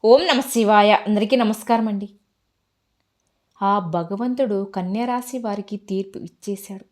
ఓం నమ శివాయ. అందరికీ నమస్కారం అండి. ఆ భగవంతుడు కన్యరాశి వారికి తీర్పు ఇచ్చేశాడు.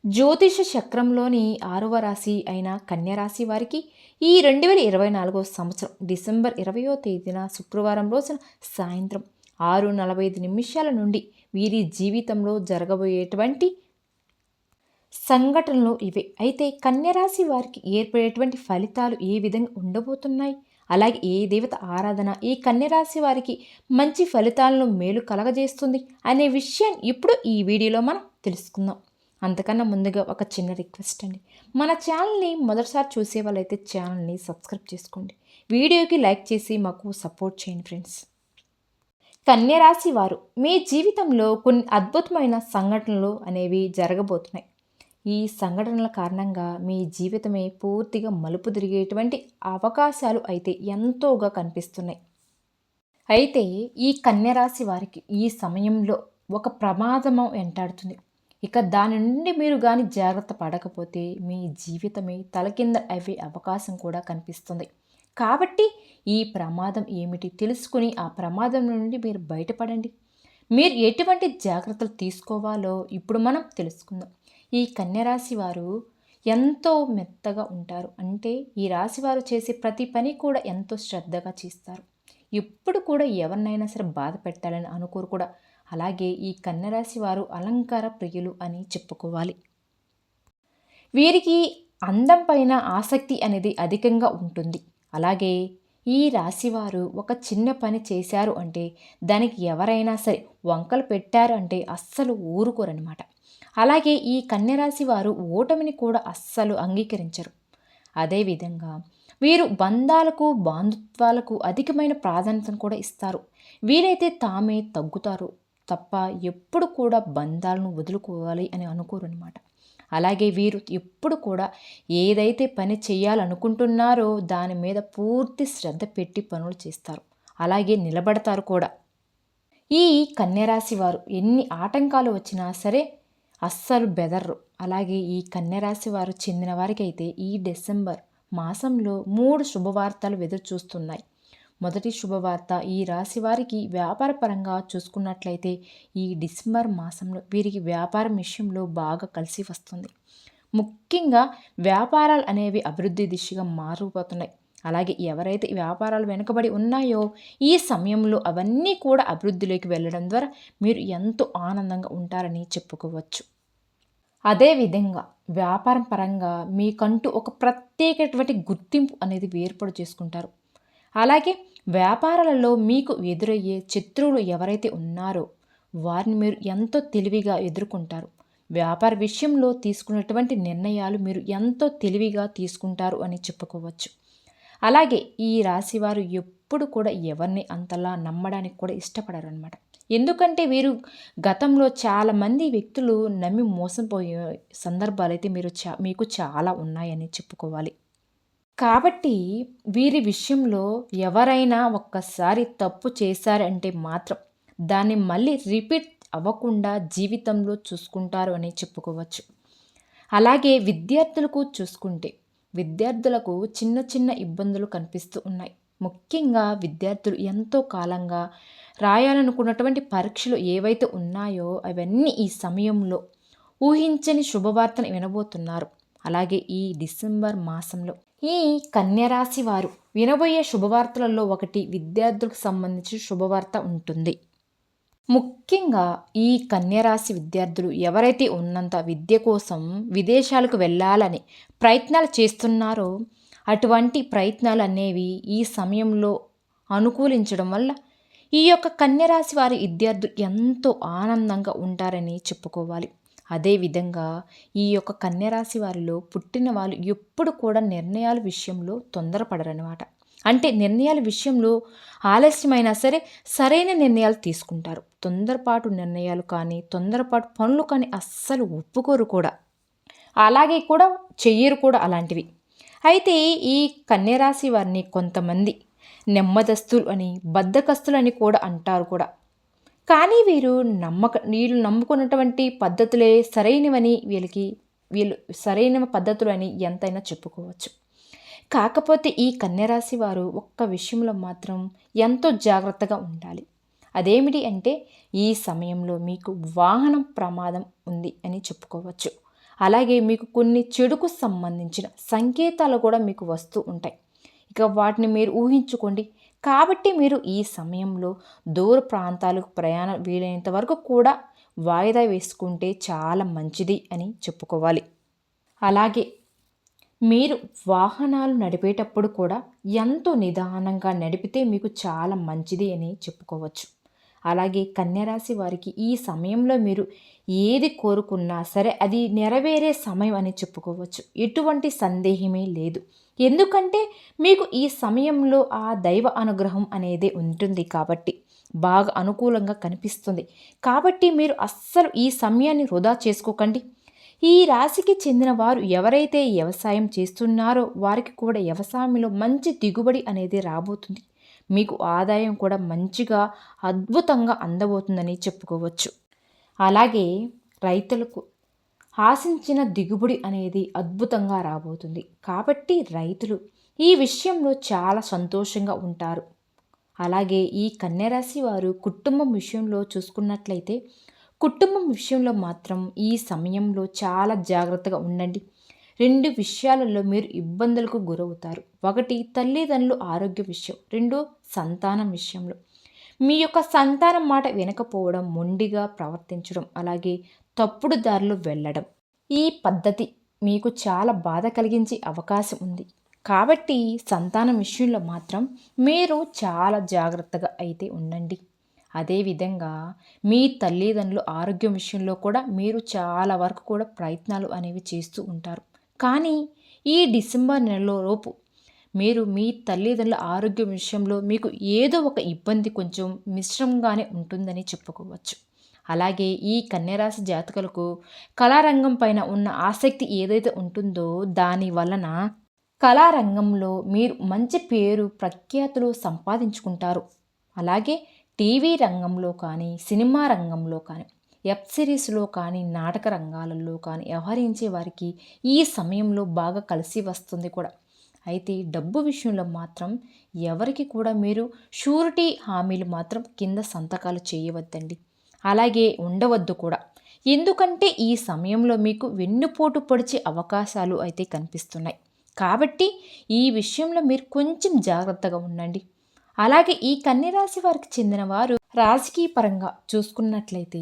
జ్యోతిష చక్రంలోని 6వ రాశి అయిన కన్యరాశి వారికి ఈ 2024 సంవత్సరం డిసెంబర్ 20వ తేదీన శుక్రవారం రోజున సాయంత్రం 6:45 నుండి వీరి జీవితంలో జరగబోయేటువంటి సంఘటనలు ఇవే. అయితే కన్యరాశి వారికి ఏర్పడేటువంటి ఫలితాలు ఏ విధంగా ఉండబోతున్నాయి, అలాగే ఏ దేవత ఆరాధన ఈ కన్యరాశి వారికి మంచి ఫలితాలను మేలు కలగజేస్తుంది అనే విషయాన్ని ఇప్పుడు ఈ వీడియోలో మనం తెలుసుకుందాం. అంతకన్నా ముందుగా ఒక చిన్న రిక్వెస్ట్ అండి, మన ఛానల్ని మొదటిసారి చూసే వాళ్ళైతే ఛానల్ని సబ్స్క్రైబ్ చేసుకోండి, వీడియోకి లైక్ చేసి మాకు సపోర్ట్ చేయండి ఫ్రెండ్స్. కన్యరాశి వారు మీ జీవితంలో కొన్ని అద్భుతమైన సంఘటనలు అనేవి జరగబోతున్నాయి. ఈ సంఘటనల కారణంగా మీ జీవితమే పూర్తిగా మలుపు తిరిగేటువంటి అవకాశాలు అయితే ఎంతోగా కనిపిస్తున్నాయి. అయితే ఈ కన్యరాశి వారికి ఈ సమయంలో ఒక ప్రమాదము వెంటాడుతుంది. ఇక దాని నుండి మీరు కానీ జాగ్రత్త పడకపోతే మీ జీవితమే తలకింద అయ్యే అవకాశం కూడా కనిపిస్తుంది. కాబట్టి ఈ ప్రమాదం ఏమిటి తెలుసుకుని ఆ ప్రమాదం నుండి మీరు బయటపడండి. మీరు ఎటువంటి జాగ్రత్తలు తీసుకోవాలో ఇప్పుడు మనం తెలుసుకుందాం. ఈ కన్యరాశి వారు ఎంతో మెత్తగా ఉంటారు. అంటే ఈ రాశి వారు చేసే ప్రతి పని కూడా ఎంతో శ్రద్ధగా చేస్తారు. ఎప్పుడు కూడా ఎవరినైనా సరే బాధ పెట్టాలని అనుకోరు కూడా. అలాగే ఈ కన్యరాశి వారు అలంకార ప్రియులు అని చెప్పుకోవాలి. వీరికి అందం పైన ఆసక్తి అనేది అధికంగా ఉంటుంది. అలాగే ఈ రాశివారు ఒక చిన్న పని చేశారు అంటే దానికి ఎవరైనా సరే వంకలు పెట్టారు అంటే అస్సలు ఊరుకోరనమాట. అలాగే ఈ కన్యరాశి వారు ఓటమిని కూడా అస్సలు అంగీకరించరు. అదేవిధంగా వీరు బంధాలకు బంధుత్వాలకు అధికమైన ప్రాధాన్యతను కూడా ఇస్తారు. వీరైతే తామే తగ్గుతారు తప్ప ఎప్పుడు కూడా బంధాలను వదులుకోవాలి అని అనుకోరు అనమాట. అలాగే వీరు ఎప్పుడు కూడా ఏదైతే పని చేయాలనుకుంటున్నారో దాని మీద పూర్తి శ్రద్ధ పెట్టి పనులు చేస్తారు. అలాగే నిలబడతారు కూడా. ఈ కన్యరాశి వారు ఎన్ని ఆటంకాలు వచ్చినా సరే అస్సలు బెదర్రు. అలాగే ఈ కన్యరాశి వారు చెందిన వారికి అయితే ఈ డిసెంబర్ మాసంలో 3 శుభవార్తలు ఎదురు చూస్తున్నాయి. మొదటి శుభవార్త, ఈ రాశి వారికి వ్యాపారపరంగా చూసుకున్నట్లయితే ఈ డిసెంబర్ మాసంలో వీరికి వ్యాపారం విషయంలో బాగా కలిసి వస్తుంది. ముఖ్యంగా వ్యాపారాలు అనేవి అభివృద్ధి దిశగా మారిపోతున్నాయి. అలాగే ఎవరైతే వ్యాపారాలు వెనుకబడి ఉన్నాయో ఈ సమయంలో అవన్నీ కూడా అభివృద్ధిలోకి వెళ్ళడం ద్వారా మీరు ఎంతో ఆనందంగా ఉంటారని చెప్పుకోవచ్చు. అదేవిధంగా వ్యాపారం పరంగా మీకంటూ ఒక ప్రత్యేకటువంటి గుర్తింపు అనేది ఏర్పాటు చేసుకుంటారు. అలాగే వ్యాపారాలలో మీకు ఎదురయ్యే శత్రువులు ఎవరైతే ఉన్నారో వారిని మీరు ఎంతో తెలివిగా ఎదుర్కొంటారు. వ్యాపార విషయంలో తీసుకున్నటువంటి నిర్ణయాలు మీరు ఎంతో తెలివిగా తీసుకుంటారు అని చెప్పుకోవచ్చు. అలాగే ఈ రాశివారు ఎప్పుడు కూడా ఎవరిని అంతలా నమ్మడానికి కూడా ఇష్టపడరు అనమాట. ఎందుకంటే వీరు గతంలో చాలామంది వ్యక్తులు నమ్మి మోసపోయే సందర్భాలు అయితే మీకు చాలా ఉన్నాయని చెప్పుకోవాలి. కాబట్టి వీరి విషయంలో ఎవరైనా ఒక్కసారి తప్పు చేశారంటే మాత్రం దాన్ని మళ్ళీ రిపీట్ అవ్వకుండా జీవితంలో చూసుకుంటారు అని చెప్పుకోవచ్చు. అలాగే విద్యార్థులకు చూసుకుంటే విద్యార్థులకు చిన్న చిన్న ఇబ్బందులు కనిపిస్తూ ఉన్నాయి. ముఖ్యంగా విద్యార్థులు ఎంతో కాలంగా రాయాలనుకున్నటువంటి పరీక్షలు ఏవైతే ఉన్నాయో అవన్నీ ఈ సమయంలో ఊహించని శుభవార్తను వినబోతున్నారు. అలాగే ఈ డిసెంబర్ మాసంలో ఈ కన్యరాశి వారు వినబోయే శుభవార్తలలో ఒకటి విద్యార్థులకు సంబంధించిన శుభవార్త ఉంటుంది. ముఖ్యంగా ఈ కన్యరాశి విద్యార్థులు ఎవరైతే ఉన్నంత విద్య కోసం విదేశాలకు వెళ్ళాలని ప్రయత్నాలు చేస్తున్నారో అటువంటి ప్రయత్నాలు అనేవి ఈ సమయంలో అనుకూలించడం వల్ల ఈ యొక్క కన్యరాశి వారి విద్యార్థులు ఎంతో ఆనందంగా ఉంటారని చెప్పుకోవాలి. అదేవిధంగా ఈ యొక్క కన్యరాశి వారిలో పుట్టిన వాళ్ళు ఎప్పుడు కూడా నిర్ణయాల విషయంలో తొందరపడరనమాట. అంటే నిర్ణయాల విషయంలో ఆలస్యమైనా సరే సరైన నిర్ణయాలు తీసుకుంటారు. తొందరపాటు నిర్ణయాలు కానీ తొందరపాటు పనులు కానీ అస్సలు ఒప్పుకోరు కూడా. అలాగే కూడా చెయ్యరు కూడా అలాంటివి. అయితే ఈ కన్యరాశి వారిని కొంతమంది నెమ్మదస్తులు అని బద్ధకస్తులు అని కూడా అంటారు కూడా. కానీ వీళ్ళు నమ్ముకున్నటువంటి పద్ధతులే సరైనవని వీళ్ళు సరైన పద్ధతులు అని ఎంతైనా చెప్పుకోవచ్చు. కాకపోతే ఈ కన్యరాశి వారు ఒక్క విషయంలో మాత్రం ఎంతో జాగ్రత్తగా ఉండాలి. అదేమిటి అంటే ఈ సమయంలో మీకు వాహనం ప్రమాదం ఉంది అని చెప్పుకోవచ్చు. అలాగే మీకు కొన్ని చెడుకు సంబంధించిన సంకేతాలు కూడా మీకు వస్తూ ఉంటాయి. ఇక వాటిని మీరు ఊహించుకోండి. కాబట్టి మీరు ఈ సమయంలో దూర ప్రాంతాలకు ప్రయాణం వీలైనంత వరకు కూడా వాయిదా వేసుకుంటే చాలా మంచిది అని చెప్పుకోవాలి. అలాగే మీరు వాహనాలు నడిపేటప్పుడు కూడా ఎంతో నిదానంగా నడిపితే మీకు చాలా మంచిది అని చెప్పుకోవచ్చు. అలాగే కన్యరాశి వారికి ఈ సమయంలో మీరు ఏది కోరుకున్నా సరే అది నెరవేరే సమయం అని చెప్పుకోవచ్చు. ఎటువంటి సందేహమే లేదు. ఎందుకంటే మీకు ఈ సమయంలో ఆ దైవ అనుగ్రహం అనేది ఉంటుంది కాబట్టి బాగా అనుకూలంగా కనిపిస్తుంది. కాబట్టి మీరు అస్సలు ఈ సమయాన్ని వృధా చేసుకోకండి. ఈ రాశికి చెందిన వారు ఎవరైతే వ్యవసాయం చేస్తున్నారో వారికి కూడా వ్యవసాయంలో మంచి దిగుబడి అనేది రాబోతుంది. మీకు ఆదాయం కూడా మంచిగా అద్భుతంగా అందబోతుందని చెప్పుకోవచ్చు. అలాగే రైతులకు ఆశించిన దిగుబడి అనేది అద్భుతంగా రాబోతుంది. కాబట్టి రైతులు ఈ విషయంలో చాలా సంతోషంగా ఉంటారు. అలాగే ఈ కన్యరాశి వారు కుటుంబం విషయంలో చూసుకున్నట్లయితే కుటుంబం విషయంలో మాత్రం ఈ సమయంలో చాలా జాగ్రత్తగా ఉండండి. 2 విషయాలలో మీరు ఇబ్బందులకు గురవుతారు. ఒకటి తల్లిదండ్రుల ఆరోగ్య విషయం, 2 సంతానం విషయంలో. మీ యొక్క సంతానం మాట వినకపోవడం, మొండిగా ప్రవర్తించడం, అలాగే తప్పుడు దారిలో వెళ్ళడం. ఈ పద్ధతి మీకు చాలా బాధ కలిగించే అవకాశం ఉంది. కాబట్టి సంతానం విషయంలో మాత్రం మీరు చాలా జాగ్రత్తగా అయితే ఉండండి. అదేవిధంగా మీ తల్లిదండ్రుల ఆరోగ్యం విషయంలో కూడా మీరు చాలా వరకు కూడా ప్రయత్నాలు అనేవి చేస్తూ ఉంటారు. కానీ ఈ డిసెంబర్ నెలలోపు మీరు మీ తల్లిదండ్రుల ఆరోగ్యం విషయంలో మీకు ఏదో ఒక ఇబ్బంది కొంచెం మిశ్రమంగానే ఉంటుందని చెప్పుకోవచ్చు. అలాగే ఈ కన్యరాశి జాతకులకు కళారంగం పైన ఉన్న ఆసక్తి ఏదైతే ఉంటుందో దాని వలన కళారంగంలో మీరు మంచి పేరు ప్రఖ్యాతులు సంపాదించుకుంటారు. అలాగే టీవీ రంగంలో కానీ, సినిమా రంగంలో కానీ, వెబ్ సిరీస్లో కానీ, నాటక రంగాలలో కానీ వ్యవహరించే వారికి ఈ సమయంలో బాగా కలిసి వస్తుంది కూడా. అయితే డబ్బు విషయంలో మాత్రం ఎవరికి కూడా మీరు షూరిటీ హామీలు మాత్రం కింద సంతకాలు చేయవద్దండి. అలాగే ఉండవద్దు కూడా. ఎందుకంటే ఈ సమయంలో మీకు వెన్నుపోటు పొడిచే అవకాశాలు అయితే కనిపిస్తున్నాయి. కాబట్టి ఈ విషయంలో మీరు కొంచెం జాగ్రత్తగా ఉండండి. అలాగే ఈ కన్యరాశి వారికి చెందిన వారు రాజకీయ పరంగా చూసుకున్నట్లయితే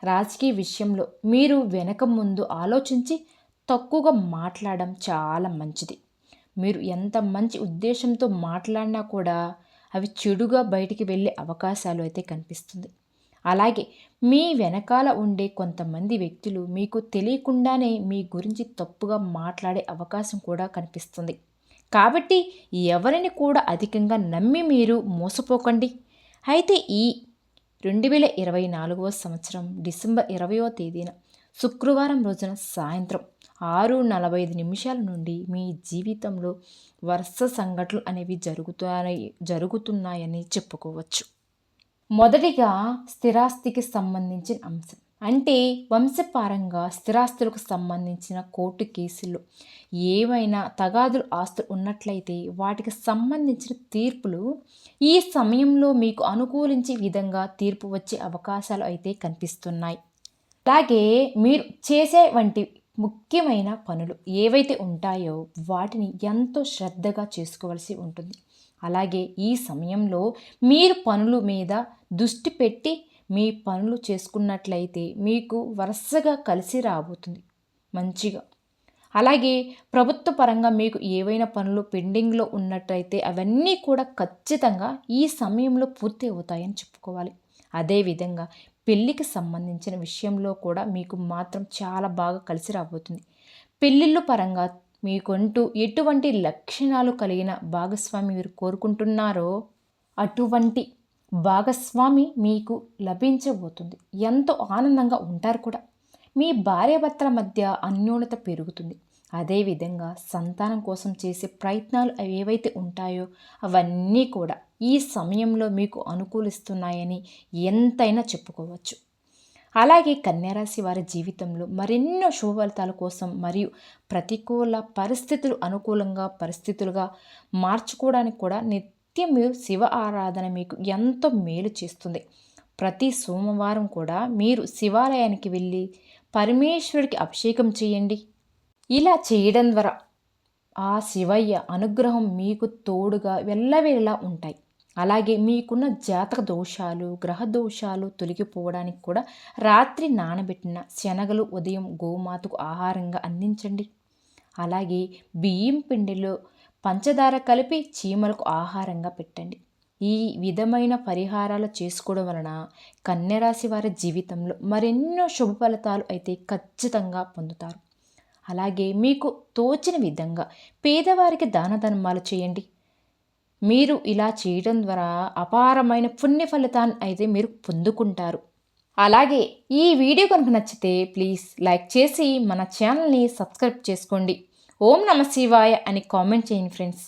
రాజకీయ విషయంలో మీరు వెనక ముందు ఆలోచించి తక్కువగా మాట్లాడడం చాలా మంచిది. మీరు ఎంత మంచి ఉద్దేశంతో మాట్లాడినా కూడా అవి చెడుగా బయటికి వెళ్ళే అవకాశాలు అయితే కనిపిస్తుంది. అలాగే మీ వెనకాల ఉండే కొంతమంది వ్యక్తులు మీకు తెలియకుండానే మీ గురించి తప్పుగా మాట్లాడే అవకాశం కూడా కనిపిస్తుంది. కాబట్టి ఎవరిని కూడా అధికంగా నమ్మి మీరు మోసపోకండి. అయితే ఈ 2024వ సంవత్సరం డిసెంబర్ 20వ తేదీన శుక్రవారం రోజున సాయంత్రం 6:45 నుండి మీ జీవితంలో వరుస సంఘటనలు అనేవి జరుగుతున్నాయని చెప్పుకోవచ్చు. మొదటిగా స్థిరాస్తికి సంబంధించిన అంశం. అంటే వంశపారంగా స్థిరాస్తులకు సంబంధించిన కోర్టు కేసుల్లో ఏవైనా తగాదులు ఆస్తులు ఉన్నట్లయితే వాటికి సంబంధించిన తీర్పులు ఈ సమయంలో మీకు అనుకూలించే విధంగా తీర్పు వచ్చే అవకాశాలు అయితే కనిపిస్తున్నాయి. అలాగే మీరు చేసే వంటి ముఖ్యమైన పనులు ఏవైతే ఉంటాయో వాటిని ఎంతో శ్రద్ధగా చేసుకోవాల్సి ఉంటుంది. అలాగే ఈ సమయంలో మీరు పనుల మీద దృష్టి పెట్టి మీ పనులు చేసుకున్నట్లయితే మీకు వరుసగా కలిసి రాబోతుంది మంచిగా. అలాగే ప్రభుత్వ పరంగా మీకు ఏవైనా పనులు పెండింగ్లో ఉన్నట్టయితే అవన్నీ కూడా ఖచ్చితంగా ఈ సమయంలో పూర్తి అవుతాయని చెప్పుకోవాలి. అదేవిధంగా పెళ్ళికి సంబంధించిన విషయంలో కూడా మీకు మాత్రం చాలా బాగా కలిసి రాబోతుంది. పెళ్ళిళ్ళ పరంగా మీకంటూ ఎటువంటి లక్షణాలు కలిగిన భాగస్వామి మీరు కోరుకుంటున్నారో అటువంటి భాగస్వామి మీకు లభించబోతుంది. ఎంతో ఆనందంగా ఉంటారు కూడా. మీ భార్యాభర్తల మధ్య అన్యోన్యత పెరుగుతుంది. అదేవిధంగా సంతానం కోసం చేసే ప్రయత్నాలు ఏవైతే ఉంటాయో అవన్నీ కూడా ఈ సమయంలో మీకు అనుకూలిస్తున్నాయని ఎంతైనా చెప్పుకోవచ్చు. అలాగే కన్యారాశి వారి జీవితంలో మరెన్నో శుభ ఫలితాల కోసం మరియు ప్రతికూల పరిస్థితులు అనుకూలంగా పరిస్థితులుగా మార్చుకోవడానికి కూడా నిత్యం మీరు శివ ఆరాధన మీకు ఎంతో మేలు చేస్తుంది. ప్రతి సోమవారం కూడా మీరు శివాలయానికి వెళ్ళి పరమేశ్వరుడికి అభిషేకం చేయండి. ఇలా చేయడం ద్వారా ఆ శివయ్య అనుగ్రహం మీకు తోడుగా వెళ్ళవేళలా ఉంటాయి. అలాగే మీకున్న జాతక దోషాలు గ్రహ దోషాలు తొలగిపోవడానికి కూడా రాత్రి నానబెట్టిన శనగలు ఉదయం గోమాతకు ఆహారంగా అందించండి. అలాగే బియ్యం పిండిలో పంచదార కలిపి చీమలకు ఆహారంగా పెట్టండి. ఈ విధమైన పరిహారాలు చేసుకోవడం వలన కన్యరాశి వారి జీవితంలో మరెన్నో శుభ ఫలితాలు అయితే ఖచ్చితంగా పొందుతారు. అలాగే మీకు తోచిన విధంగా పేదవారికి దాన ధర్మాలు చేయండి. మీరు ఇలా చేయడం ద్వారా అపారమైన పుణ్య ఫలితాన్ని అయితే మీరు పొందుకుంటారు. అలాగే ఈ వీడియో కనుక నచ్చితే ప్లీజ్ లైక్ చేసి మన ఛానల్ని సబ్స్క్రైబ్ చేసుకోండి. ఓం నమ శివాయ అని కామెంట్ చేయండి ఫ్రెండ్స్.